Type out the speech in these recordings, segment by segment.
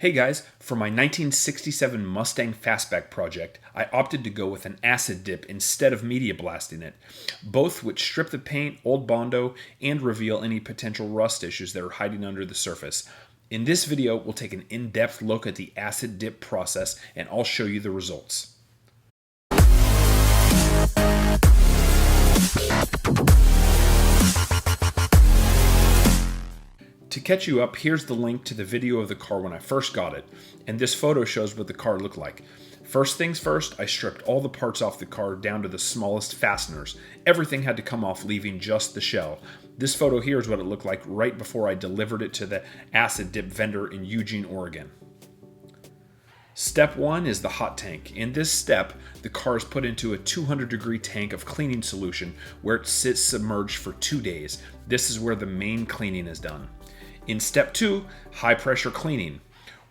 Hey guys, for my 1967 Mustang Fastback project, I opted to go with an acid dip instead of media blasting it, both which strip the paint, old Bondo, and reveal any potential rust issues that are hiding under the surface. In this video, we'll take an in-depth look at the acid dip process and I'll show you the results. To catch you up, here's the link to the video of the car when I first got it, and this photo shows what the car looked like. First things first, I stripped all the parts off the car down to the smallest fasteners. Everything had to come off, leaving just the shell. This photo here is what it looked like right before I delivered it to the acid dip vendor in Eugene, Oregon. Step 1 is the hot tank. In this step, the car is put into a 200-degree tank of cleaning solution where it sits submerged for 2 days. This is where the main cleaning is done. In step 2, high pressure cleaning.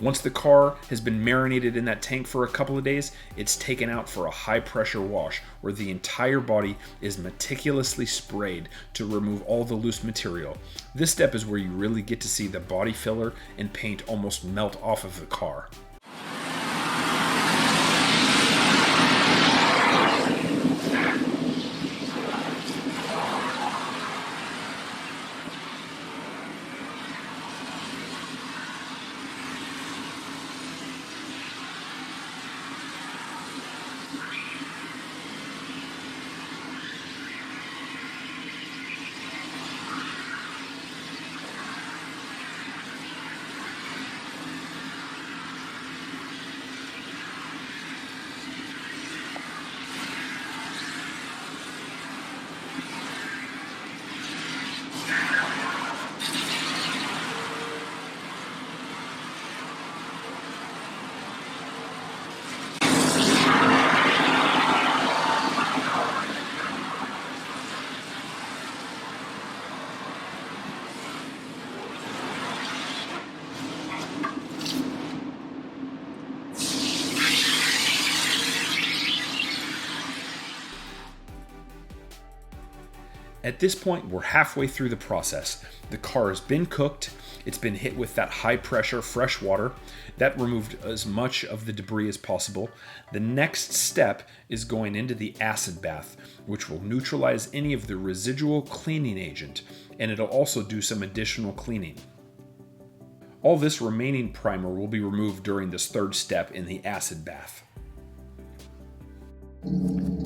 Once the car has been marinated in that tank for a couple of days, it's taken out for a high pressure wash where the entire body is meticulously sprayed to remove all the loose material. This step is where you really get to see the body filler and paint almost melt off of the car. At this point, we're halfway through the process. The car has been cooked, it's been hit with that high pressure fresh water. That removed as much of the debris as possible. The next step is going into the acid bath, which will neutralize any of the residual cleaning agent, and it'll also do some additional cleaning. All this remaining primer will be removed during this third step in the acid bath.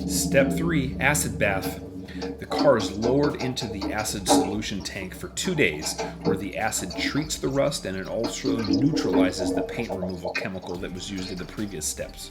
Step 3, acid bath. The car is lowered into the acid solution tank for 2 days, where the acid treats the rust and it also neutralizes the paint removal chemical that was used in the previous steps.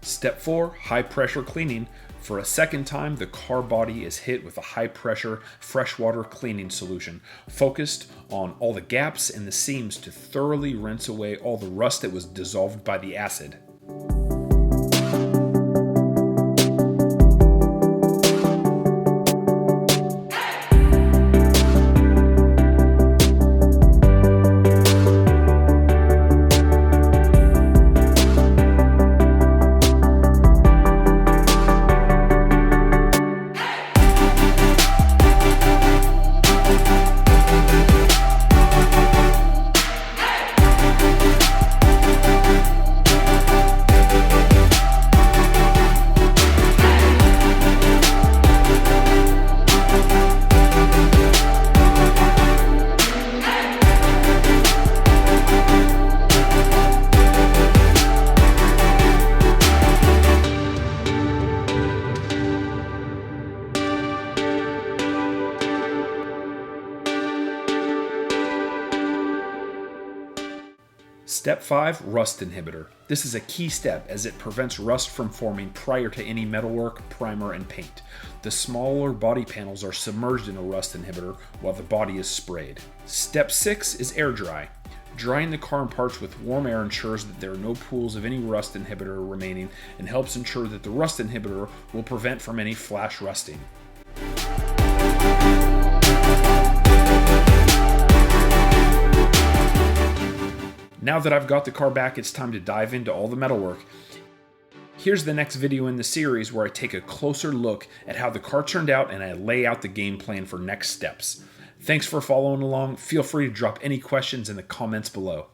Step 4, high pressure cleaning. For a second time, the car body is hit with a high pressure freshwater cleaning solution, focused on all the gaps and the seams to thoroughly rinse away all the rust that was dissolved by the acid. Step 5, rust inhibitor. This is a key step as it prevents rust from forming prior to any metalwork, primer, and paint. The smaller body panels are submerged in a rust inhibitor while the body is sprayed. Step 6 is air dry. Drying the car and parts with warm air ensures that there are no pools of any rust inhibitor remaining and helps ensure that the rust inhibitor will prevent from any flash rusting. Now that I've got the car back, it's time to dive into all the metalwork. Here's the next video in the series where I take a closer look at how the car turned out and I lay out the game plan for next steps. Thanks for following along. Feel free to drop any questions in the comments below.